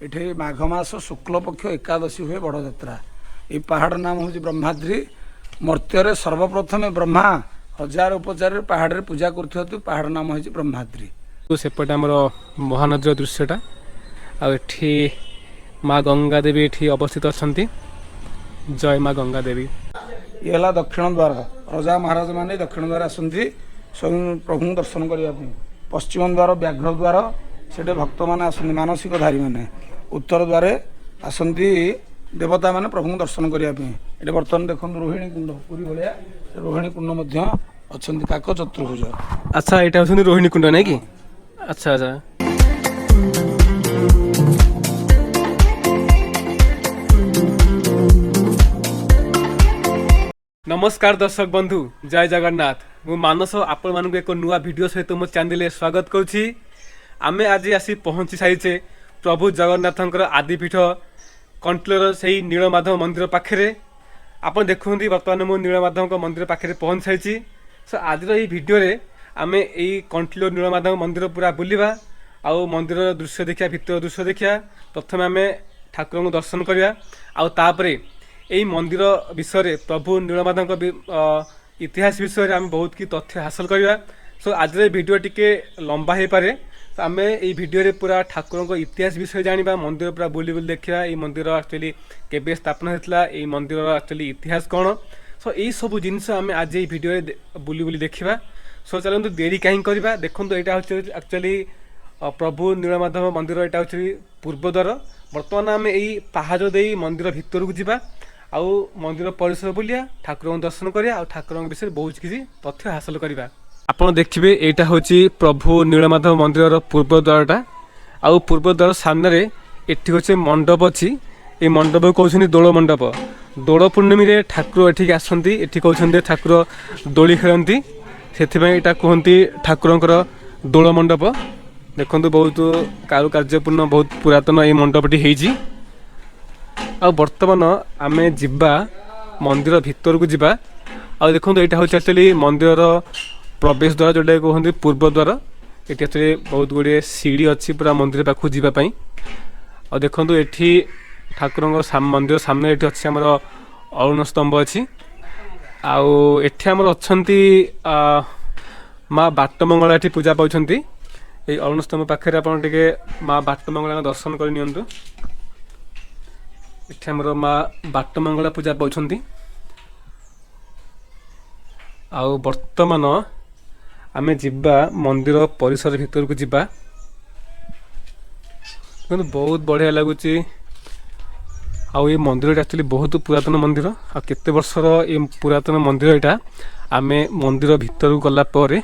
ये माघ मास शुक्ल पक्ष एकादशी हुए बड़ जात्रा। ये पहाड़ नाम हूँ ब्रह्माद्री। मर्त्य सर्वप्रथम ब्रह्मा हजार उपचार पहाड़ पूजा कर पहाड़ नाम हो ब्रह्माद्री। तो सेपटे आमर महानदी दृश्यटा आठी माँ गंगा देवी ये अवस्थित अच्छा। जय माँ गंगा देवी। ये है दक्षिण द्वार। राजा महाराज माने दक्षिण द्वार आसती स्वयं प्रभु दर्शन करने। पश्चिम द्वार व्याघ्र द्वार से भक्त मैंने आसती मानसिकधारी मैंने। उत्तर द्वारे आसती देवता मैंने प्रभु दर्शन करने। ये बर्तमान देखो रोहिणी कुंड पूरी भाया रोहिणी कुंड अच्छा काक चतुर्भुज। अच्छा यहाँ हूँ रोहिणी कुंड नहीं कि? अच्छा अच्छा। नमस्कार दर्शक बंधु, जय जगन्नाथ। मु मानस आपण मानक एक नुआ वीडियो सहित मो चैनल स्वागत करुच्ची। आमे आज आसी पहुंची सारीचे प्रभु जगन्नाथंकर आदिपीठ कंटलर से नीलमाधव मंदिर पाखे। आप देखुंती बर्तमान मु नीलमाधव मंदिर पाखे पहुंच सारी। सो आज वीडियो रे आमे यही कंटलर नीलमाधव मंदिर पूरा बुलवा आउ मंदिर दृश्य देखा भितर दृश्य देखा। प्रथम आम ठाकुर को दर्शन करवा आउे यही मंदिर विषय प्रभु नीलमाधव इतिहास विषय आम बहुत कि तथ्य हासिल करवा। सो आज वीडियो टिके लंबा हो पारे। तो आम यही वीडियो पूरा ठाकुर को इतिहास विषय जाना मंदिर पूरा बुली बुली देखा। ये मंदिर एक्चुअली केबे स्थापना होता ये मंदिर एक्चुअली इतिहास कौन। सो यही सब जिनस आम आज ये वीडियो बुली बुली देखा। सो चलते देरी कहीं करवा। देखो यहाँ हूँ एक्चुअली प्रभु नीलमाधव मंदिर यहाँ हूँ पूर्वद्वार। बर्तमान आम यही पहाड़ दे मंदिर भितर को जावा आउ मंदिर परिसर बुलिया ठाकुर दर्शन करिया ठाकुर विषय बहुत किसी तथ्य हासिल करवा। आप देखिए यहाँ हूँ प्रभु नीलमाधव मंदिर पूर्वद्वारटा। आउ पूर्वद्वार सामने एटी हूँ मंडप अच्छी। ये मंडप कहते दोल मंडप। दोल पूर्णिमी रे ठाकुर एठिक आसती। एठी कहते ठाकुर दोली खेलती से कहती ठाकुरंकर दोल मंडप। देखो बहुत कारुकार्यपूर्ण बहुत पुरातन ये मंडपटी होती। आ बर्तमान आम जीवा मंदिर भितर को जीवा। आ देखो यहाँ हूँ एक्चुअली मंदिर प्रवेश द्वार जोटा कहते पूर्वद्वार। ये एक्चुअली बहुत गुड़े सीढ़ी अच्छी पूरा मंदिर पाखु जावाई। आ देखो ये ठाकुर मंदिर सामने ये अच्छी आमर अरुण स्तंभ अच्छी। आमर अच्छा माँ बाटमंगला ये पूजा पाँच। ये अरुण स्तंभ पाखे आप माँ बाटमंगला दर्शन कर नियंतु। इथे हमर माँ बाटमंगला पूजा पाँच। आउ वर्तमान आमे जिब्बा मंदिर परिसर भितर को जिब्बा। बहुत बढ़िया लगुच। आउ ये मंदिर एक्चुअली बहुत पुरातन मंदिर। आ केते वर्षर ये पुरातन मंदिर यहाँ आमे मंदिर भितर को गला पर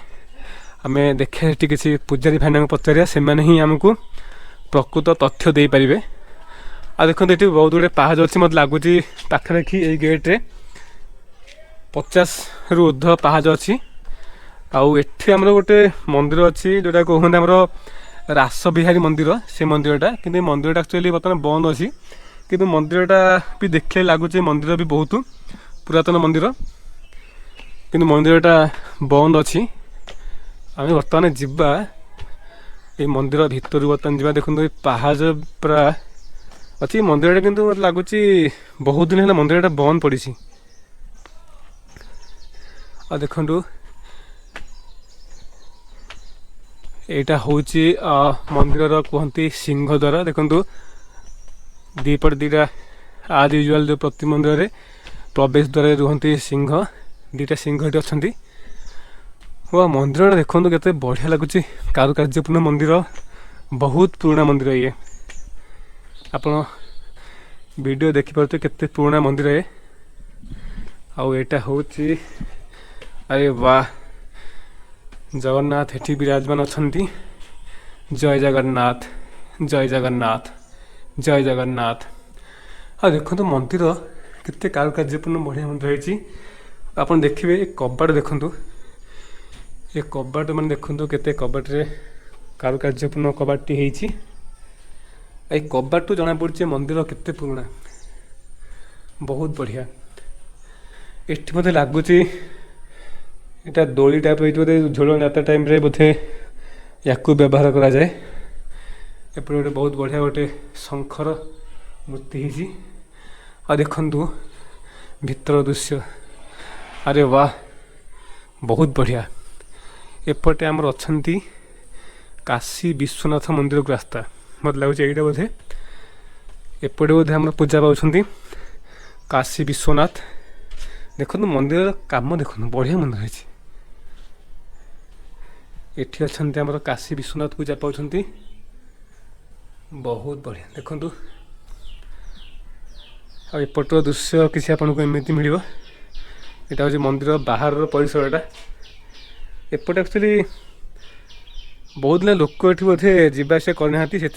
आमे देखा किसी पूजारी भाई पचारिया से ही आमको प्रकृत तथ्य दे पारे। आ देखो ये बहुत गुड़े पहाड़ अच्छी मत लगुच पाखापाखि ये गेट्रे 50 रु ऊर्ध्व पहाड़ अच्छी। आठ आमर गोटे मंदिर अच्छी जोटा कहते आमर रास बिहारी मंदिर से मंदिरटा। कि मंदिरटा एक्चुअली बर्तमान बंद अच्छी कि मंदिरटा भी देखने लगुच मंदिर भी बहुत पुरातन मंदिर कि मंदिरटा बंद अच्छी। आम बर्तमान जीवा ये मंदिर भितर बर्तमान जीवा। देखो पहाड़ पूरा अच्छी मंदिरटा किंतु मत लगुच बहुत दिन है मंदिरटा बंद पड़ी। आ देखु यहाँ हूँ मंदिर कहती सिंहद्वार। देखु दीपट दीटा आज यूजुआल जो प्रति मंदिर प्रवेश द्वार रुहति सिंह दीटा सिंह ये अच्छा। वो मंदिर देखो केते बढ़िया लगुच कारुकार्यपूर्ण मंदिर बहुत पुराना मंदिर। ये आपण वीडियो देखिपे केते पुराना मंदिर है। आटा हूँ अरे वाह जगन्नाथ एठी विराजमान अच्छा। जय जगन्नाथ जय जगन्नाथ जय जगन्नाथ। आ देखो तो मंदिर केते कारुकार्यपूर्ण बढ़िया मंदिर है। आप देखिए कबाट देखु ये कबाट मैंने देखु केते कबाट रे कारुकार्यपूर्ण कबाटी होती। ये कबाट तो जना पड़ी मंदिर केते पुराना बहुत बढ़िया। एठी मते लगुच यहाँ दोली टाइप बोधे झोल जाता टाइम रे बोधे या व्यवहार करा जाए। एपटे गोटे बहुत बढ़िया गोटे शंखर मूर्ति होती आ देखु भितर दृश्य अरे वाह बहुत बढ़िया। एपटे आमर अच्छा काशी विश्वनाथ मंदिर को रास्ता मत लगुच यहीटा बोधे एपटे बोधे आम पूजा पाँच काशी विश्वनाथ देखो मंदिर काम देखो बढ़िया मंदिर है एठी अच्छा आमर काशी विश्वनाथ पूजा पाँच बहुत बढ़िया देखु आपर दृश्य किसी आपको एमती मिल यहाँ हूँ मंदिर बाहर परिसर एपटे एक्चुअली बहुत ना लोक ये बोधे जावास करना से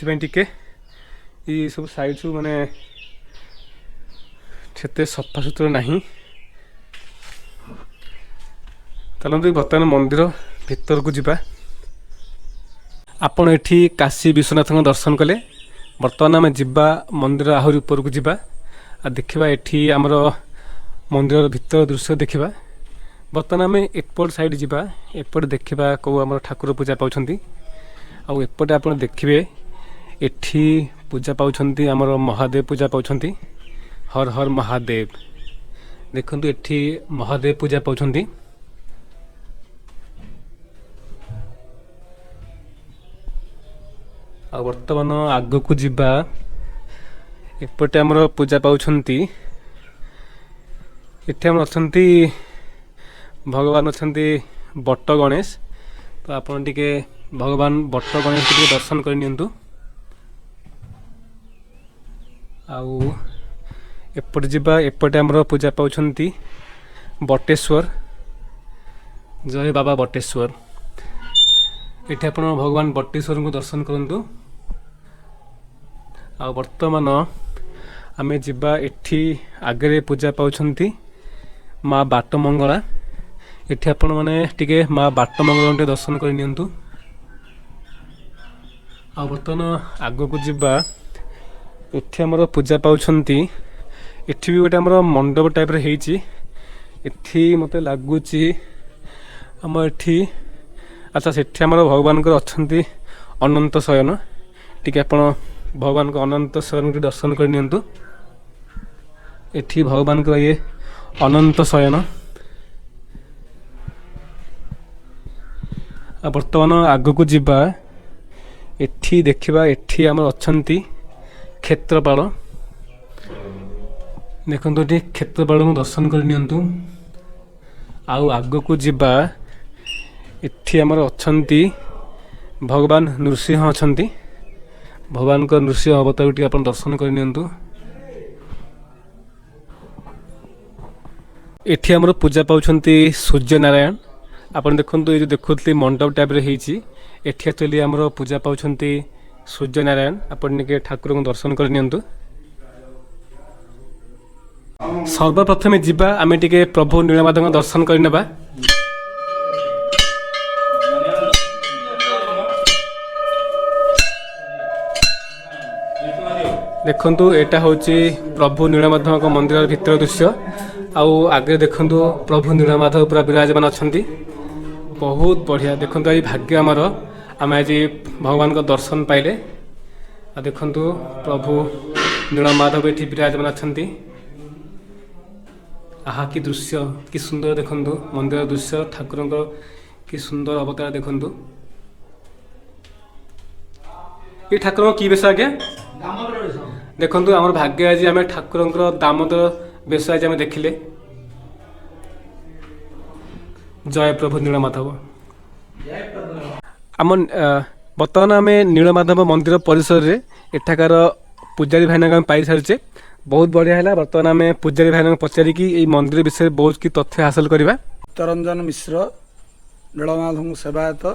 सब साइड सब माने से सफा सुतरा नहीं चलते बर्तमान मंदिर भितर को जीवा आपण एठी काशी विश्वनाथ दर्शन कले बर्तमान आम जीवा मंदिर आहरी ऊपर को जीवा आ देखा एठी आमर मंदिर भितर दृश्य देखा बर्तमान आम एपट साइड जीवा एपट देखा कौ आम ठाकुर पूजा पाँच आउपटे आप देखिए एठी पूजा पाँच आमर महादेव पूजा पाँच हर हर महादेव देखु एठी महादेव पूजा पाँच आ बर्तमान आग को जीवा एपटे आमर पूजा पाँच एठी आम अच्छा भगवान अच्छा बट गणेश तो आपन टिके भगवान बट गणेश को दर्शन करनी आउ एपटे जीवा एपटे आमर पूजा पाँच बटेश्वर जय बाबा बटेश्वर एठी आप भगवान बटेश्वर को दर्शन करूँ आ बर्तमान आमे जीवा एठी आगे पूजा पाँच माँ बाट मंगला एठी आपण माने टिके माँ बाट मंगला दर्शन करनी आ बर्तमान आग को जीवा एठी आमर पूजा पाँच एठी भी गोटे आमर मंडप टाइप रही एठी मते लगुच आम एठी अच्छा सेठी आमर भगवान अच्छा अनंत शयन टिके आपण भगवान को अनंत शयन को दर्शन करनी एठी भगवान को ये अनंत शयन आ बर्तमान आग को जीवा एठी देखिबा एठी आमर अछंती क्षेत्रपाल देखो ये क्षेत्रपाल को दर्शन करनी आउ आग को जीवा एठी आमर अछंती भगवान नृसिंह अछंती भगवान को नृसिंह अवतार टी अपन दर्शन करनी एठी आमर पूजा पाँच सूर्य नारायण आपन देखु ये जो देखुली मंडप टाइप एठी एक्चुअली आमर पूजा पाँच सूर्य नारायण आपन के ठाकुर को दर्शन करनी सर्वप्रथमे जीवा आमे टिके प्रभु नीलमाधव दर्शन करनेबा देखंतु एटा होची प्रभु नीलमाधव मंदिर भितर दृश्य आउ आगे देखंतु प्रभु नीलमाधव पूरा विराजमान अछंती बहुत बढ़िया देखंतु आज भाग्य आमर आम आज भगवान को दर्शन पाइले आ देखंतु प्रभु नीलमाधव एठी विराजमान अछंती आहा कि दृश्य कि सुंदर देखंतु मंदिर दृश्य ठाकुर कि सुंदर अवतार देखंतु ये ठाकुर की बेश आज्ञा देखंतु आमर भाग्य आज आम ठाकुर दामोदर बेश आज आम देखिले जय प्रभु नीलमाधव आम बर्तमान आम नीलमाधव मंदिर परिसर रे एठाकार पूजारी भाईना पाई सारी बहुत बढ़िया है बर्तमान आम पूजारी भाईना पचारिकी ये मंदिर विषय बहुत कि तथ्य हासिल करवा चित्तरंजन मिश्र नीलमाधव सेवायत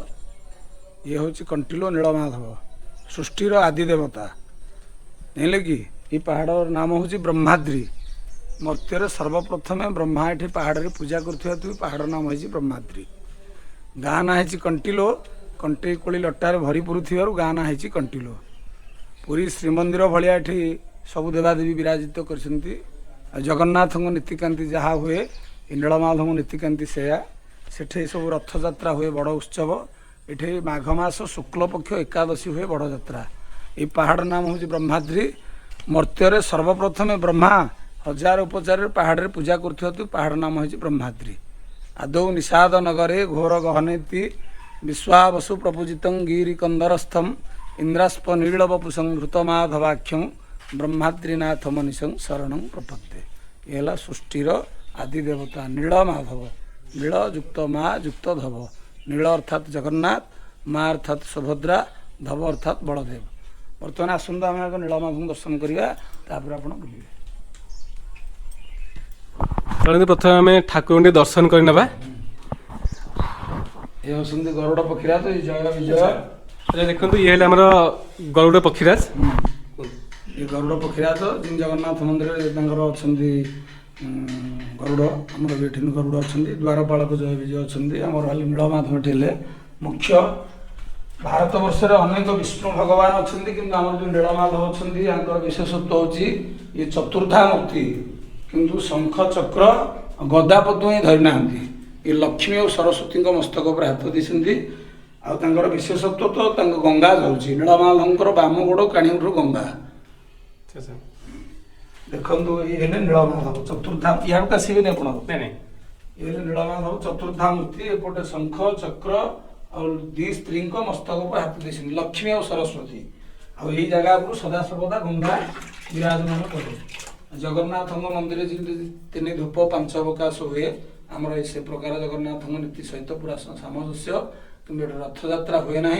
ये हूँ कंटिलो नीलमाधव सृष्टिर आदि देवता नहीं कि ये पहाड़ नाम हूँ ब्रह्माद्री मर्त्य सर्वप्रथमे ब्रह्मा ये पहाड़ रे पूजा कर पहाड़ नाम है ब्रह्माद्री गाँ ना है कंटिलो कंटे कोली लटार भरीपुर थी गाँ ना है कंटिलो पुरी श्रीमंदिर भाया ये सबु देवादेवी विराजित कर जगन्नाथ नीतिकांति जहाँ हुए नीलमाधव नीतिकांति से सब रथयात्रा हुए बड़ उत्सव ये माघ मास शुक्ल पक्ष एकादशी हुए बड़ यात्रा ये पहाड़ नाम हूँ ब्रह्माद्री। मर्त्य सर्वप्रथमे ब्रह्मा हजार उपचार पहाड़ रे पूजा कर पहाड़ नाम हूँ ब्रह्माद्री। आदौ निषाद नगरे घोर गहनेति विश्वावसु प्रपूजित गिरिकंदरस्थम इंद्रास्प नीलवपुषं घृतमाधवाख्यं ब्रह्माद्रीनाथ मनीषं शरणं प्रपद्ये। ये है सृष्टिर आदि देवता नीलमाधव। नील युक्त माँ युक्त धव। नील अर्थात जगन्नाथ, माँ अर्थात सुभद्रा, धव अर्थात बलदेव। बर्तमान आसतु आम नीलमाधव दर्शन करवा तापर आप बुलिए। प्रथम आम ठाकुर दर्शन करना। ये होती गरुड़ पक्षीराज जय विजय। देखो ये गरुड़ पक्षीराज। ये गरुड़ पक्षीराज जिन जगन्नाथ मंदिर अच्छा गरुड़ आमर भी गरुड़ अच्छा द्वारपालक जय विजय अच्छा आमर नीलमाधव ये मुख्य। भारत वर्ष अनेक विष्णु भगवान अच्छा कि आम जो नीलमाधव अच्छा विशेषत्व हूँ ये चतुर्धा मूर्ति किंतु शंख चक्र गदा पद्म ही धरी ना। ये लक्ष्मी और सरस्वती मस्तक पर हाथ देते आर विशेषत्व तो गंगा जाऊँगी नीलमाधव बाम गोड़ काणीठू गंगा। देखो ये नीलमाधव चतुर्धा या आसबे आप ये नीलमाधव चतुर्धा मूर्ति एपटे शंख चक्र और दी स्त्री मस्तक पर हाथ देते लक्ष्मी और सरस्वती आई जगह को सदासर्वदा गंगा विराजमान करे। जगन्नाथ मंदिर तीन धूप पांच अवकाश हुए आमर से प्रकार जगन्नाथ नीति सहित पूरा सामंजस्य कि रथ यात्रा हुए ना।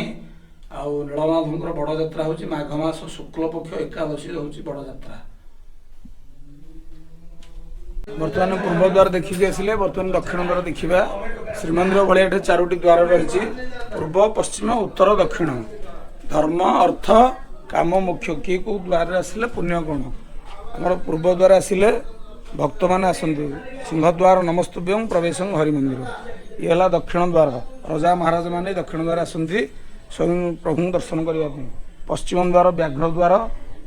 आउ नीलमाधव बड़ यात्रा हूँ माघ मास शुक्ल पक्ष एकादशी हूँ बड़ यात्रा। बर्तमान पूर्वद्वार देखिए आसिले बर्तमान दक्षिण द्वार देखा। श्रीमंदिर भाया चारोटी द्वार रही पूर्व पश्चिम उत्तर दक्षिण धर्म अर्थ काम मुख्य किए कौ द्वार आसिले पुण्य कौन आमर पूर्वद्वार आसिले भक्त मैंने आसती सिंहद्वार नमस्तुभ्यं प्रवेश हरिमंदिर। ये है दक्षिण द्वार। राजा महाराज मैंने दक्षिण द्वार आसती स्वयं प्रभु दर्शन करने। पश्चिम द्वार व्याघ्र द्वार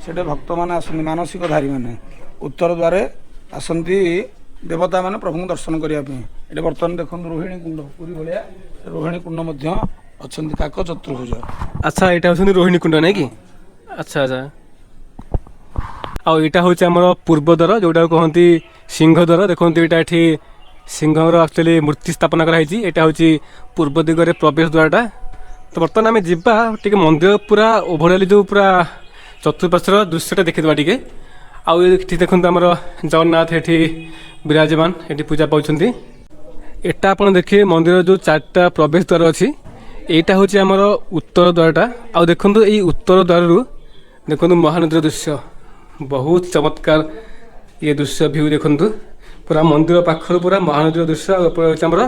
से भक्त मैंने आसती मानसिक धारी मैंने। उत्तर द्वार आसती देवता मैंने प्रभु दर्शन करने। ये बर्तमान देखो रोहिणी कुंड पूरी भाया रोहिणी कुंड अच्छा काक चतुर्भुज। अच्छा यहाँ हूँ रोहिणी कुंड नहीं कि अच्छा अच्छा आईटा हूँ आम पूर्वद्वार जोटा कहते सिंहद्वार। देखो यहाँ सिंहर एक्चुअली मूर्ति स्थापना कराई। यहाँ हूँ पूर्व दिगरे प्रवेश द्वारटा। तो बर्तमान आम जा मंदिर पूरा ओभरअली जो पूरा चतुर्पार्श्वर दृश्यटा देखीदा टे। आउ देखो आमर जगन्नाथ ये विराजमान ये पूजा पाँच। एटा आप देखिए मंदिर जो चार्टा प्रवेश द्वार अच्छी यहाँ हूँ आमर उत्तर द्वारटा। आउ देखो ये उत्तर द्वार देखो महानदीर दृश्य बहुत चमत्कार। ये दृश्य व्यू देखु पूरा मंदिर पाखर पूरा महानदीर दृश्य आमर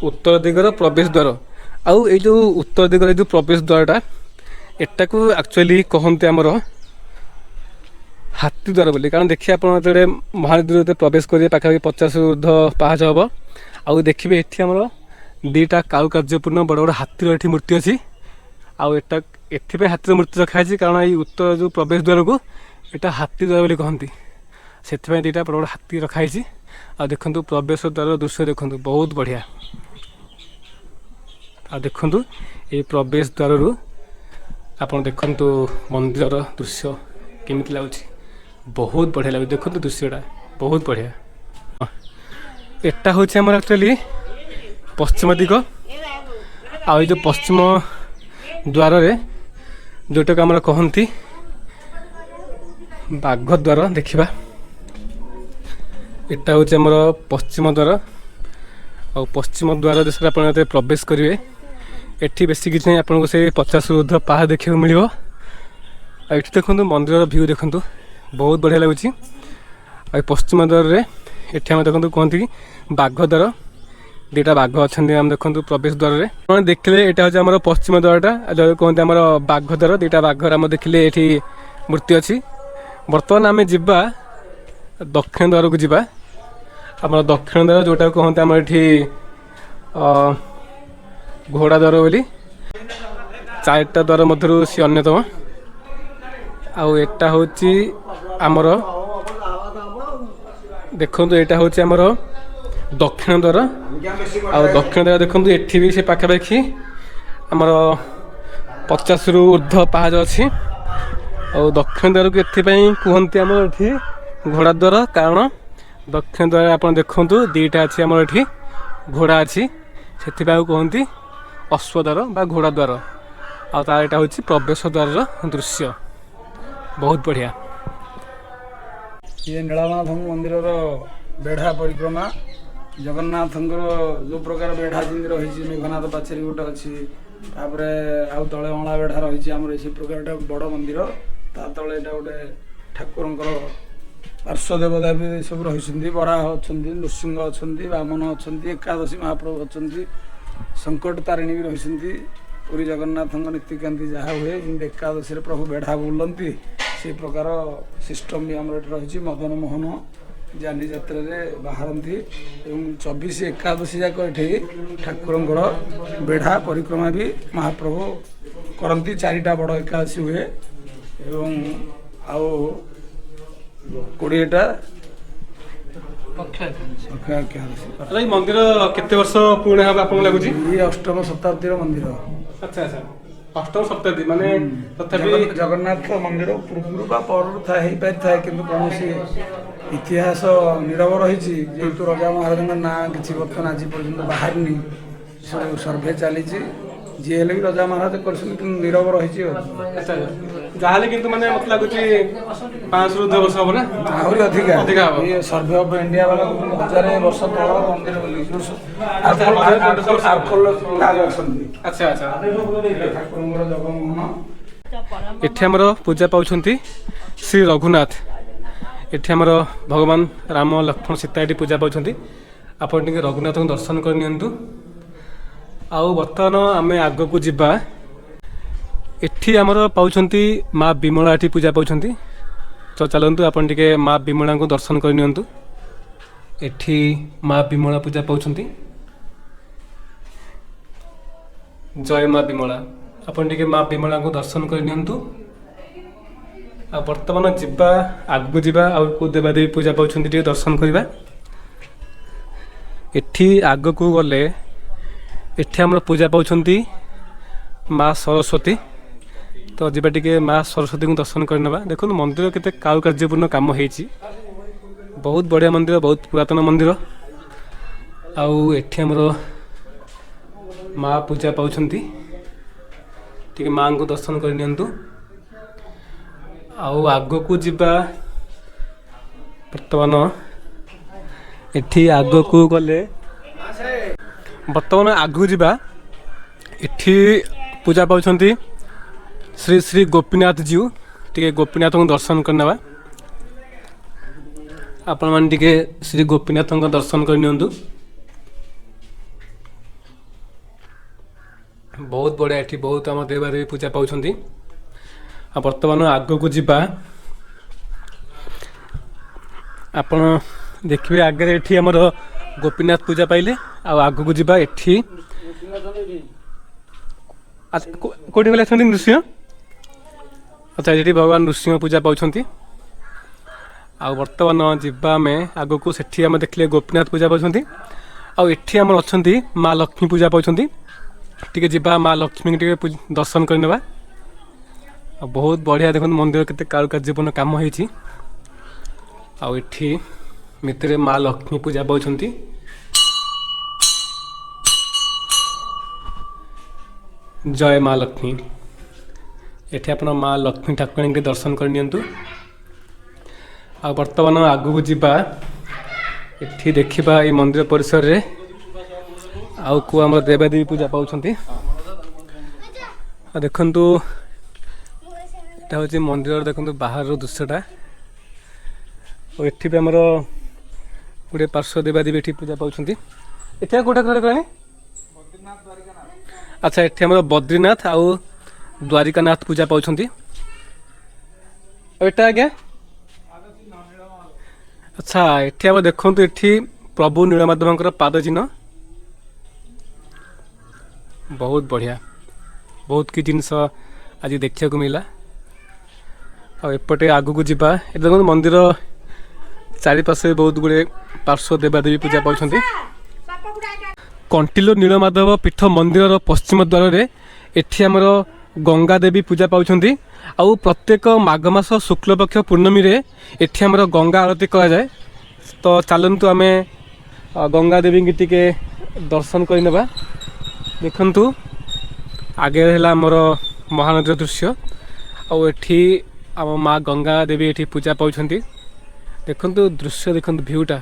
उत्तर दिगर प्रवेश द्वार। आउ ये जो उत्तर दिगर जो प्रवेश द्वारटा एटा को एक्चुअली कहते आमर हाथी द्वार बोली। कारण देखिए आप महानदी प्रवेश करेंगे पाखापाखि 50 ऊर्ध पाहाच हम। आउ देखिए ये आमर दीटा कारुकार्यपूर्ण बड़ बड़ हाथीर ये मूर्ति अच्छी। आउ एटा एथपाई हाथीर मूर्ति रखाई कारण ये उत्तर जो प्रवेश द्वार को यहाँ हाथी द्वार बोली कहती से दीटा बड़ बड़ हाथी रखाई। आ देखु प्रवेश द्वार दृश्य देखु बहुत बढ़िया। आ देखु ये प्रवेश द्वार आप देखु मंदिर दृश्य केमिति लगुच बहुत बढ़िया लगे। देखो दृश्यटा बहुत बढ़िया। एटा हूँ आम एक्चुअली पश्चिम दिग। आ जो पश्चिम द्वार जोटा आम कहती बाघ द्वार देखा। एटा हूँ आमर पश्चिम द्वार। आ पश्चिम द्वार देश आप प्रवेश करेंगे एटी बेसी किसी नहीं आपको से 50 ऊर्ध पाहाड़ देखा मिल। ये देखो मंदिर व्यू देखु बहुत बढ़िया लगुच। पश्चिम द्वार ये देखो कहते कि बाघ द्वार दीटा बाघ अच्छा आम देखो प्रवेश द्वार में देखिले यहाँ हूँ आम पश्चिम द्वारटा जो कहते आम बाघ द्वार दीटा बाघ आम देखिले ये मूर्ति अच्छी। बर्तमान आम जा दक्षिण द्वार को जा आम दक्षिण द्वार जोटा कहते आम ये घोड़ा द्वार बोली 4टा द्वार मध्य सी अन्यतम। आटा हूँ आमर देखो यहाँ हूँ आमर दक्षिण द्वार। दक्षिण द्वार देखो ये भी से पाखापाखि आमर 50 ऊर्ध्व पाहाच अच्छी। ଆଉ ଦକ୍ଷିଣ ଦ୍ୱାରକୁ ଏଥିପାଇଁ କୁହନ୍ତି ଆମର ଏଠି ଘୋଡ଼ା ଦ୍ୱାର, କାରଣ ଦକ୍ଷିଣ ଦ୍ୱାର ଆପଣ ଦେଖନ୍ତୁ ଦୁଇଟା ଅଛି ଆମର ଏଠି ଘୋଡ଼ା ଅଛି, ସେଥିପାଇଁ କୁହନ୍ତି ଅଶ୍ୱଦ୍ୱାର ବା ଘୋଡ଼ା ଦ୍ୱାର। ଆଉ ତାର ଏଇଟା ହେଉଛି ପ୍ରବେଶ ଦ୍ୱାରର ଦୃଶ୍ୟ, ବହୁତ ବଢ଼ିଆ। ଇଏ ନୀଳମାଧବ ମନ୍ଦିରର ବେଢ଼ା ପରିକ୍ରମା। ଜଗନ୍ନାଥଙ୍କର ଯେଉଁ ପ୍ରକାର ବେଢ଼ା ଯେମିତି ରହିଛି, ମେଘନାଥ ପାଚେରୀ ଗୋଟେ ଅଛି, ତାପରେ ଆଉ ତଳେ ଅଁଳା ବେଢ଼ା ରହିଛି ଆମର ସେ ପ୍ରକାର ଗୋଟେ ବଡ଼ ମନ୍ଦିର। ତା ତଳେ ଏଇଟା ଗୋଟେ ଠାକୁରଙ୍କର ପାର୍ଶ୍ୱ ଦେବତା ବି ସବୁ ରହିଛନ୍ତି। ବରାହ ଅଛନ୍ତି, ନୃସିଂହ ଅଛନ୍ତି, ବାମନ ଅଛନ୍ତି, ଏକାଦଶୀ ମହାପ୍ରଭୁ ଅଛନ୍ତି, ସଙ୍କଟ ତାରିଣୀ ବି ରହିଛନ୍ତି। ପୁରୀ ଜଗନ୍ନାଥଙ୍କ ନୀତିକାନ୍ତି ଯାହା ହୁଏ, ଯେମିତି ଏକାଦଶୀରେ ପ୍ରଭୁ ବେଢ଼ା ବୁଲନ୍ତି, ସେ ପ୍ରକାର ସିଷ୍ଟମ୍ ବି ଆମର ଏଠି ରହିଛି। ମଦନ ମୋହନ ଯାନି ଯାତ୍ରାରେ ବାହାରନ୍ତି ଏବଂ 24 ଏକାଦଶୀ ଯାକ ଏଠି ଠାକୁରଙ୍କର ବେଢ଼ା ପରିକ୍ରମା ବି ମହାପ୍ରଭୁ କରନ୍ତି। 4ଟା ବଡ଼ ଏକାଦଶୀ ହୁଏ ଏବଂ ଆଉ 20ଟା ଅକ୍ଷୟ ଏକାଦଶୀ। ଏଇ ମନ୍ଦିର କେତେ ବର୍ଷ ପୁରୁଣା ହେବ ଆପଣଙ୍କୁ ଲାଗୁଛି? ଇଏ 8ମ ଶତାବ୍ଦୀର ମନ୍ଦିର। ଆଚ୍ଛା ଆଚ୍ଛା, 8ମ ଶତାବ୍ଦୀ ମାନେ ତଥାପି ଜଗନ୍ନାଥ ମନ୍ଦିର ପୂର୍ବରୁ ବା ପରରୁ ହେଇପାରିଥାଏ, କିନ୍ତୁ କୌଣସି ଇତିହାସ ନୀରବ ରହିଛି। ଯେହେତୁ ରଜା ମହାରାଜାଙ୍କ ନାଁ କିଛି ବର୍ତ୍ତମାନ ଆଜି ପର୍ଯ୍ୟନ୍ତ ବାହାରିନି, ସବୁ ସର୍ଭେ ଚାଲିଛି। ଯିଏ ହେଲେ ବି ରଜା ମହାରାଜ କରିଛନ୍ତି, କିନ୍ତୁ ନୀରବ ରହିଛି ଆଉ। ଆଚ୍ଛା, ଯାହାହେଲେ କିନ୍ତୁ ମାନେ ମୋତେ ଲାଗୁଛି 500ରୁ 1000 ବର୍ଷ ହେବ ନା? ଆହୁରି ଅଧିକା ହେବ। ଇଏ ସର୍ଭେ ଅଫ୍ ଇଣ୍ଡିଆ ବାଲା 1000 ବର୍ଷ ତଳ ମନ୍ଦିର ବୋଲି ଅଛନ୍ତି। ଆଚ୍ଛା ଆଚ୍ଛା, ଠାକୁରଙ୍କର ଜଗମୋହନ। ଏଠି ଆମର ପୂଜା ପାଉଛନ୍ତି ଶ୍ରୀ ରଘୁନାଥ। ଏଠି ଆମର ଭଗବାନ ରାମ, ଲକ୍ଷ୍ମଣ, ସୀତା ଏଠି ପୂଜା ପାଉଛନ୍ତି। ଆପଣ ଟିକେ ରଘୁନାଥଙ୍କୁ ଦର୍ଶନ କରି ନିଅନ୍ତୁ। ଆଉ ବର୍ତ୍ତମାନ ଆମେ ଆଗକୁ ଯିବା। ଏଠି ଆମର ପାଉଛନ୍ତି ମା ବିମଳା, ଏଠି ପୂଜା ପାଉଛନ୍ତି। ତ ଚାଲନ୍ତୁ ଆପଣ ଟିକେ ମା ବିମଳାଙ୍କୁ ଦର୍ଶନ କରି ନିଅନ୍ତୁ। ଏଠି ମା ବିମଳା ପୂଜା ପାଉଛନ୍ତି। ଜୟ ମା ବିମଳା। ଆପଣ ଟିକେ ମା ବିମଳାଙ୍କୁ ଦର୍ଶନ କରି ନିଅନ୍ତୁ। ଆଉ ବର୍ତ୍ତମାନ ଯିବା, ଆଗକୁ ଯିବା, ଆଉ କେଉଁ ଦେବାଦେବୀ ପୂଜା ପାଉଛନ୍ତି ଟିକେ ଦର୍ଶନ କରିବା। ଏଠି ଆଗକୁ ଗଲେ ଏଠି ଆମର ପୂଜା ପାଉଛନ୍ତି ମା ସରସ୍ୱତୀ। ତ ଯିବା ଟିକେ ମା ସରସ୍ୱତୀଙ୍କୁ ଦର୍ଶନ କରିନେବା। ଦେଖନ୍ତୁ ମନ୍ଦିର କେତେ କାରୁକାର୍ଯ୍ୟପୂର୍ଣ୍ଣ କାମ ହେଇଛି, ବହୁତ ବଢ଼ିଆ ମନ୍ଦିର, ବହୁତ ପୁରାତନ ମନ୍ଦିର। ଆଉ ଏଠି ଆମର ମା ପୂଜା ପାଉଛନ୍ତି, ଟିକେ ମାଙ୍କୁ ଦର୍ଶନ କରି ନିଅନ୍ତୁ। ଆଉ ଆଗକୁ ଯିବା, ବର୍ତ୍ତମାନ ଏଠି ଆଗକୁ ଗଲେ ବର୍ତ୍ତମାନ ଆଗକୁ ଯିବା। ଏଠି ପୂଜା ପାଉଛନ୍ତି ଶ୍ରୀ ଶ୍ରୀ ଗୋପୀନାଥ ଜୀଉ, ଟିକେ ଗୋପୀନାଥଙ୍କୁ ଦର୍ଶନ କରିନେବା। ଆପଣମାନେ ଟିକେ ଶ୍ରୀ ଗୋପୀନାଥଙ୍କ ଦର୍ଶନ କରି ନିଅନ୍ତୁ। ବହୁତ ବଢ଼ିଆ, ଏଠି ବହୁତ ଆମ ଦେବାଦେବୀ ପୂଜା ପାଉଛନ୍ତି। ଆଉ ବର୍ତ୍ତମାନ ଆଗକୁ ଯିବା, ଆପଣ ଦେଖିବେ ଆଗରେ ଏଠି ଆମର ଗୋପୀନାଥ ପୂଜା ପାଇଲେ। ଆଉ ଆଗକୁ ଯିବା, ଏଠି କେଉଁଠି ଗଲେ ଅଛନ୍ତି ନୃସିଂହ? ଆଚ୍ଛା, ଏଠି ଭଗବାନ ନୃସିଂହ ପୂଜା ପାଉଛନ୍ତି। ଆଉ ବର୍ତ୍ତମାନ ଯିବା ଆମେ ଆଗକୁ, ସେଠି ଆମେ ଦେଖିଲେ ଗୋପୀନାଥ ପୂଜା ପାଉଛନ୍ତି। ଆଉ ଏଠି ଆମର ଅଛନ୍ତି ମା ଲକ୍ଷ୍ମୀ ପୂଜା ପାଉଛନ୍ତି। ଟିକେ ଯିବା ମା ଲକ୍ଷ୍ମୀଙ୍କୁ ଟିକେ ଦର୍ଶନ କରିନେବା। ଆଉ ବହୁତ ବଢ଼ିଆ, ଦେଖନ୍ତୁ ମନ୍ଦିର କେତେ କାରୁକାର୍ଯ୍ୟପୂର୍ଣ୍ଣ କାମ ହେଇଛି। ଆଉ ଏଠି ଭିତରେ ମା ଲକ୍ଷ୍ମୀ ପୂଜା ପାଉଛନ୍ତି। ଜୟ ମା ଲକ୍ଷ୍ମୀ। ଏଠି ଆପଣ ମା ଲକ୍ଷ୍ମୀ ଠାକୁରାଣୀଙ୍କୁ ଦର୍ଶନ କରି ନିଅନ୍ତୁ। ଆଉ ବର୍ତ୍ତମାନ ଆଗକୁ ଯିବା, ଏଠି ଦେଖିବା ଏଇ ମନ୍ଦିର ପରିସରରେ ଆଉ କେଉଁ ଆମର ଦେବାଦେବୀ ପୂଜା ପାଉଛନ୍ତି। ଆଉ ଦେଖନ୍ତୁ ଏଇଟା ହେଉଛି ମନ୍ଦିରର, ଦେଖନ୍ତୁ ବାହାରର ଦୃଶ୍ୟଟା। ଆଉ ଏଠି ବି ଆମର ଗୋଟିଏ ପାର୍ଶ୍ୱ ଦେବାଦେବୀ ଏଠି ପୂଜା ପାଉଛନ୍ତି। ଏଠି କେଉଁଟା କହିଲେଣି? ଆଚ୍ଛା, ଏଠି ଆମର ବଦ୍ରିନାଥ ଆଉ ଦ୍ୱାରିକାନାଥ ପୂଜା ପାଉଛନ୍ତି। ଆଉ ଏଟା ଆଜ୍ଞା? ଆଚ୍ଛା, ଏଠି ଆମେ ଦେଖନ୍ତୁ ଏଠି ପ୍ରଭୁ ନୀଳମାଧବଙ୍କର ପାଦ ଚିହ୍ନ। ବହୁତ ବଢ଼ିଆ, ବହୁତ କିଛି ଜିନିଷ ଆଜି ଦେଖିବାକୁ ମିଳିଲା। ଆଉ ଏପଟେ ଆଗକୁ ଯିବା, ଏ ଦେଖନ୍ତୁ ମନ୍ଦିର ଚାରିପାର୍ଶ୍ୱରେ ବହୁତ ଗୁଡ଼ିଏ ପାର୍ଶ୍ୱ ଦେବାଦେବୀ ପୂଜା ପାଉଛନ୍ତି। କଣ୍ଟିଲୋ ନୀଳମାଧବ ପୀଠ ମନ୍ଦିରର ପଶ୍ଚିମ ଦ୍ୱାରରେ ଏଠି ଆମର गंगा देवी पूजा पाउछंती आउ प्रत्येक माघ मास शुक्ल पक्ष पूर्णमी रे एठी हमर गंगा आरती करा जाए। तो चलतु आमे गंगा देवी की टिके दर्शन करनेबा। देखंतु आगे है मोर महानदी दृश्य आठी आम माँ गंगा देवी एठी पूजा पाउछंती। देखंतु दृश्य देखंतु भ्यूटा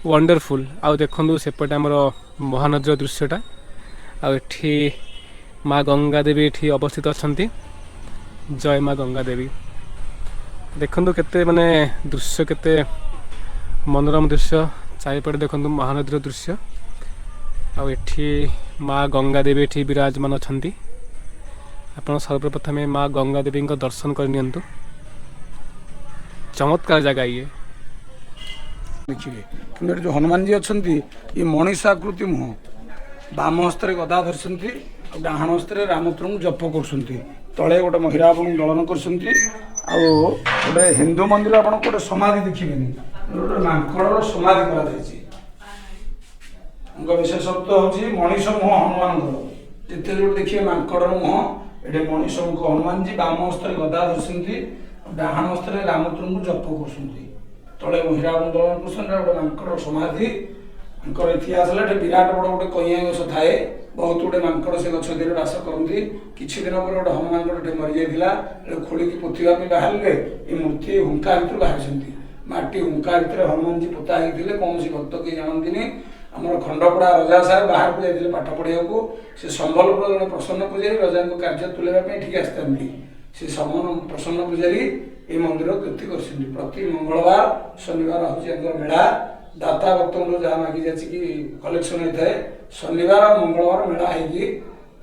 वंडरफुल। आउ देखंतु सेपटे आमर महानदी दृश्यटा आठी माँ गंगा देवी एठी अवस्थित अछंती। जय माँ गंगा देवी। देखंतु केते माने दृश्य केते मनोरम दृश्य। चारिपटे देखंतु महानदी दृश्य आठी माँ गंगा देवी एठी विराजमान अछंती। आपण सर्वप्रथमे माँ गंगा देवी को दर्शन करनियंतु। चमत्कार जगह ये देखिए कि जो हनुमान जी अच्छा ये मनीषाकृति मुह बाम हस्ते गदा धरती डाहाण हस्ते रामचंद्र को जप कर तले गोटे महिला आप दलन कर गोटे हिंदू मंदिर आप गोटे समाधि देखिए गोटे मांकड़ समाधि कर विशेषत्व हूँ मनीष मुह हनुमान जिते जो देखिए मांकड़ मुह ये मनीष मुख हनुमान जी बाम हस्ते गदा धरती डाहाण हस्ते रामचंद्र को जप कर तले महिला दलन कर गोटे मांकड़ समाधि इतिहास विराट बड़ गोटे कइया गछ थाए बहुत गुटे मांकड़ से गछ देहरे बास करती किछि दिन पर गोटे हनुमान गोटे मरी जाइला खोलिकी पोतिबा बाहर ये मूर्ति हुंका भर बाहर माटी हुंका भर हनुमान जी पोता होते कौन भक्त कहीं जानती आम खंडपड़ा रजा साहेब बाहर को जाते पाठ पढ़ा से संबलपुर जन प्रसन्न पूजारी रजा कार्य तुलेवाई ठीक आसता से समन प्रसन्न पूजारी ये मंदिर कीर्ति कर प्रति मंगलवार शनिवार हूँ मेला दाता भक्त जहाँ मागी जा कलेक्शन होता है शनिवार मंगलवार मेला होगी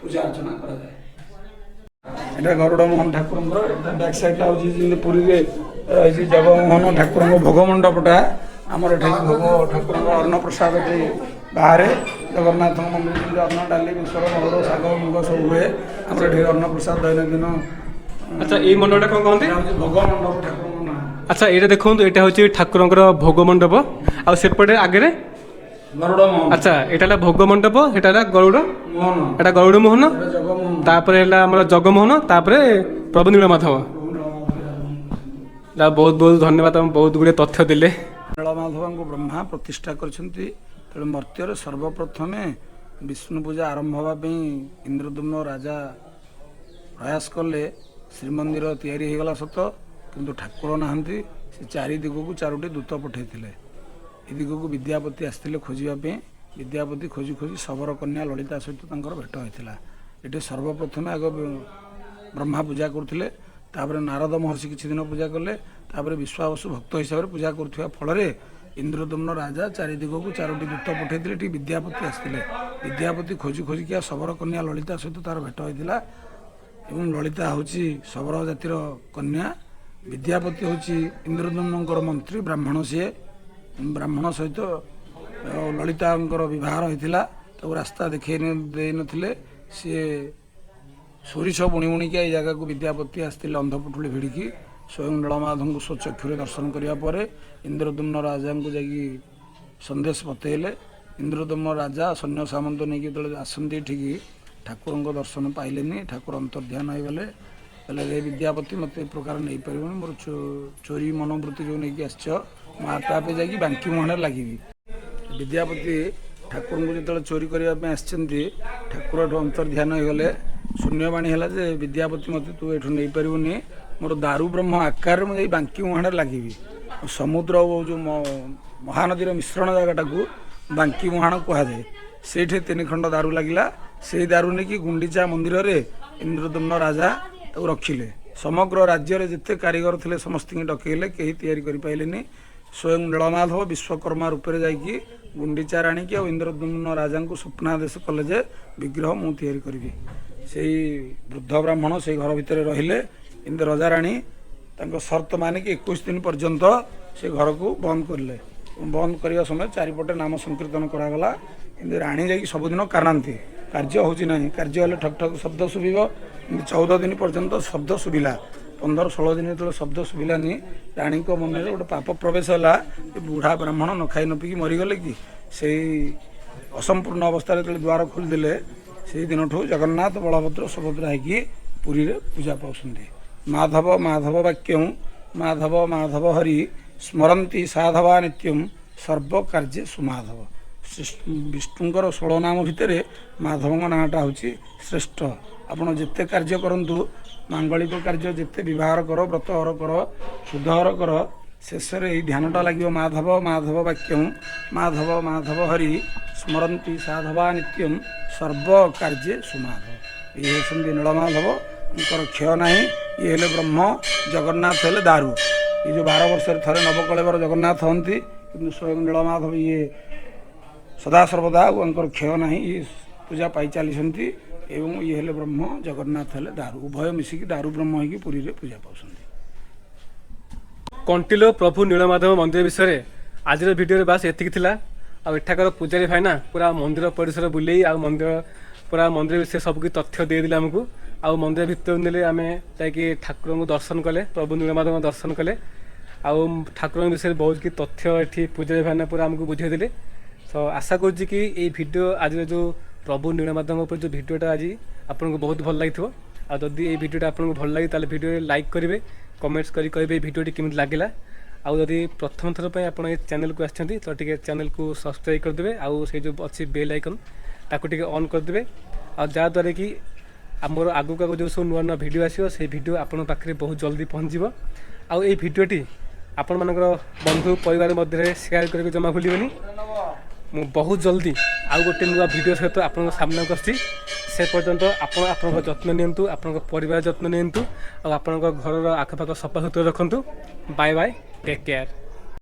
पूजा अर्चना करा जाए। गरुड़ मोहन ठाकुर बैक साइड हूँ पुरी रही जगमोहन ठाकुर भोग मंडपटा आमर ये भोग ठाकुर अन्न प्रसाद बाहर जगन्नाथ मंदिर अन्न डाली मिश्र महुर शाग मुग सब हुए आम ये अन्न प्रसाद दैनंदिन। अच्छा ये मंडपटा कौन कहते भोग मंडप ठाकुर। अच्छा ये देखो यहाँ हूँ ठाकुर भोग मंडप आसेपटे आगे गरुड़ मोहन। अच्छा यहाँ भोग मंडप यहाँ गरुड़ मोहन एटा गरुड़ मोहन तापर जगमोहन तापर प्रभु नीलमाधव। बहुत बहुत धन्यवाद बहुत गुड़े तथ्य दिले। नीलमाधव को ब्रह्मा प्रतिष्ठा करछंती तेणु मर्त्यर सर्वप्रथमे विष्णु पूजा आरंभ होगापी इंद्रदुम्न राजा प्रयास कले श्रीमंदिर तैयारी हो गला सत किंतु ठाकुर नहांती से चारि दिग को चारोटी दूत पठे ए दिग को विद्यापति आसते खोजापी विद्यापति खोजी खोजी शबर कन्या ललिता सहित भेट होता ये सर्वप्रथमे आग ब्रह्मा पूजा करते नारद महर्षि किछि दिन पूजा कले विश्वावसु भक्त हिसाब से पूजा करुवा फल इंद्रदम्न राजा चारि दिग को चारोटी दूत पठे विद्यापति आसते विद्यापति खोजी खोजी क्या शबर कन्या ललिता सहित तार भेट होता एवं ललिता हूँ शबर जातिर कन्या विद्यापति हूँ इंद्रदम्न मंत्री ब्राह्मण सी ब्राह्मण सहित ललिता बहार होता रास्ता देखे नथिले सी सोरिष बुणी बुणिका ये जगह को विद्यापति आसते अंधपुटुली भिड़िकी स्वयं नीलमाधव को स्वचक्षुरे दर्शन करापर इंद्रदम्न राजा को जाकि संदेश बतैले इंद्रदम्न राजा सैन्य सामंत नहीं जो आसती ठीक ठाकुर दर्शन पाइले ठाकुर अंतर्ध्यान होगले बोले विद्यापति मत प्रकार नहीं पार मोर चोरी मनोवृत्ति जो नहीं आस आपे जाकि बांकी मुहां लगे विद्यापति ठाकुर को जो चोरी करने आसती ठाकुर अंतर्ध्यान होगले शून्यवाणी है विद्यापति मत तू ये नहीं पारूनी मोर दारू ब्रह्म आकार मुझे बांकी मुहां लगे समुद्र जो महानदी मिश्रण जगटा को बांकी मुहाण कहुए से तीन खंड दारू लगिला से दारू नहीं गुंडीचा मंदिर रे इंद्रदम्न राजा रखिले समग्र राज्य जिते कारीगर थे समस्त डकैले कहीं तैयारी करें स्वयं नीलमाधव विश्वकर्मा रूप से जाकि गुंडीचा राणी की इंद्रदम्न राजा को स्वप्नादेश कले जे विग्रह मुझे तैयारी करी से वृद्ध ब्राह्मण से घर भितर रहिले इंद्र राजा राणी शर्त मानिक 21 दिन पर्यंत से घर को बंद करले बंद करने समय चारिपटे नाम संकीर्तन करागला कि राणी जा सबुदिन कानाती कार्य हो कार्य हेल्ले ठक ठक शब्द शुभ 14 दिन पर्यंत शब्द शुभिला 15-16 दिन जो शब्द शुभिलानी राणी मन में गोटे पाप प्रवेश है बुढ़ा ब्राह्मण न खाई न पीकी मरीगले कि से असंपूर्ण अवस्था द्वार खोलीदे से दिन ठू जगन्नाथ बलभद्र सुभद्रा होगी ପୁରୀରେ ପୂଜା ପାଉଛନ୍ତି। ମାଧବ ମାଧବ ବାକ୍ୟଂ ମାଧବ ମାଧବ ହରି ସ୍ମରନ୍ତି ସାଧବା ନିତ୍ୟଂ ସର୍ବ କାର୍ଯ୍ୟ ସୁମାଧବ। ବିଷ୍ଣୁଙ୍କର 16 ନାମ ଭିତରେ ମାଧବଙ୍କ ନାଁଟା ହେଉଛି ଶ୍ରେଷ୍ଠ। ଆପଣ ଯେତେ କାର୍ଯ୍ୟ କରନ୍ତୁ, ମାଙ୍ଗଳିକ କାର୍ଯ୍ୟ ଯେତେ ବିବାହର କର, ବ୍ରତହର କର, ଶୁଦ୍ଧହର କର, ଶେଷରେ ଏଇ ଧ୍ୟାନଟା ଲାଗିବ ମାଧବ ମାଧବ ବାକ୍ୟଂ ମାଧବ ମାଧବ ହରି ସ୍ମରନ୍ତି ସାଧବା ନିତ୍ୟଂ ସର୍ବ କାର୍ଯ୍ୟ ସୁମାଧବ। ଇଏ ହେଉଛନ୍ତି ନୀଳମାଧବ, ତାଙ୍କର କ୍ଷୟ ନାହିଁ। ଇଏ ହେଲେ ବ୍ରହ୍ମ, ଜଗନ୍ନାଥ ହେଲେ ଦାରୁ। ଏ ଯେଉଁ 12 ବର୍ଷରେ ଥରେ ନବକଳେବର ଜଗନ୍ନାଥ ହୁଅନ୍ତି, କିନ୍ତୁ ସ୍ୱୟଂ ନୀଳମାଧବ ଇଏ ସଦାସର୍ବଦା ତାଙ୍କର କ୍ଷୟ ନାହିଁ। ଇଏ ପୂଜା ପାଇ ଚାଲିଛନ୍ତି ଏବଂ ଇଏ ହେଲେ ବ୍ରହ୍ମ, ଜଗନ୍ନାଥ ହେଲେ ଦାରୁ। ଉଭୟ ମିଶିକି ଦାରୁ ବ୍ରହ୍ମ ହେଇକି ପୁରୀରେ ପୂଜା ପାଉଛନ୍ତି। କଣ୍ଟିଲୋ ପ୍ରଭୁ ନୀଳମାଧବ ମନ୍ଦିର ବିଷୟରେ ଆଜିର ଭିଡ଼ିଓରେ ବାସ୍ ଏତିକି ଥିଲା। ଆଉ ଏଠାକାର ପୂଜାରୀ ଭାଇନା ପୁରା ମନ୍ଦିର ପରିସର ବୁଲେଇ ଆଉ ମନ୍ଦିର ବିଷୟରେ ସବୁ କିଛି ତଥ୍ୟ ଦେଇଦେଲେ ଆମକୁ। ଆଉ ମନ୍ଦିର ଭିତରକୁ ନେଲେ ଆମେ ଯାଇକି ଠାକୁରଙ୍କୁ ଦର୍ଶନ କଲେ, ପ୍ରଭୁ ନୀଳମାଧବଙ୍କ ଦର୍ଶନ କଲେ। ଆଉ ଠାକୁରଙ୍କ ବିଷୟରେ ବହୁତ କିଛି ତଥ୍ୟ ଏଠି ପୂଜାରୀ ଭାଇନା ପୁରା ଆମକୁ ବୁଝେଇଦେଲେ। ତ ଆଶା କରୁଛି କି ଏଇ ଭିଡ଼ିଓ ଆଜିର ଯେଉଁ ପ୍ରଭୁ ନୀଳମାଧବଙ୍କ ଉପରେ ଯେଉଁ ଭିଡ଼ିଓଟା ଆଜି ଆପଣଙ୍କୁ ବହୁତ ଭଲ ଲାଗିଥିବ। ଆଉ ଯଦି ଏଇ ଭିଡ଼ିଓଟା ଆପଣଙ୍କୁ ଭଲ ଲାଗେ ତାହେଲେ ଭିଡ଼ିଓରେ ଲାଇକ୍ କରିବେ, କମେଣ୍ଟସ୍ କରି କହିବେ ଏଇ ଭିଡ଼ିଓଟି କେମିତି ଲାଗିଲା। ଆଉ ଯଦି ପ୍ରଥମ ଥର ପାଇଁ ଆପଣ ଏ ଚ୍ୟାନେଲକୁ ଆସିଛନ୍ତି ତ ଟିକେ ଚ୍ୟାନେଲକୁ ସବସ୍କ୍ରାଇବ୍ କରିଦେବେ। ଆଉ ସେଇ ଯେଉଁ ଅଛି ବେଲ୍ ଆଇକନ୍ ତାକୁ ଟିକେ ଅନ୍ କରିଦେବେ। ଆଉ ଯାହାଦ୍ୱାରା କି ଆମର ଆଗକୁ ଯେଉଁ ସବୁ ନୂଆ ନୂଆ ଭିଡ଼ିଓ ଆସିବ ସେଇ ଭିଡ଼ିଓ ଆପଣଙ୍କ ପାଖରେ ବହୁତ ଜଲ୍ଦି ପହଞ୍ଚିଯିବ। ଆଉ ଏଇ ଭିଡ଼ିଓଟି ଆପଣମାନଙ୍କର ବନ୍ଧୁ ପରିବାର ମଧ୍ୟରେ ସେୟାର କରିବାକୁ ଜମା ଭୁଲିବେନି। ମୁଁ ବହୁତ ଜଲ୍ଦି ଆଉ ଗୋଟେ ନୂଆ ଭିଡ଼ିଓ ସହିତ ଆପଣଙ୍କ ସାମ୍ନାକୁ ଆସିଛି। ସେ ପର୍ଯ୍ୟନ୍ତ ଆପଣ ଆପଣଙ୍କ ଯତ୍ନ ନିଅନ୍ତୁ, ଆପଣଙ୍କ ପରିବାର ଯତ୍ନ ନିଅନ୍ତୁ, ଆଉ ଆପଣଙ୍କ ଘରର ଆଖପାଖ ସଫାସୁତୁରା ରଖନ୍ତୁ। Bye bye, take care.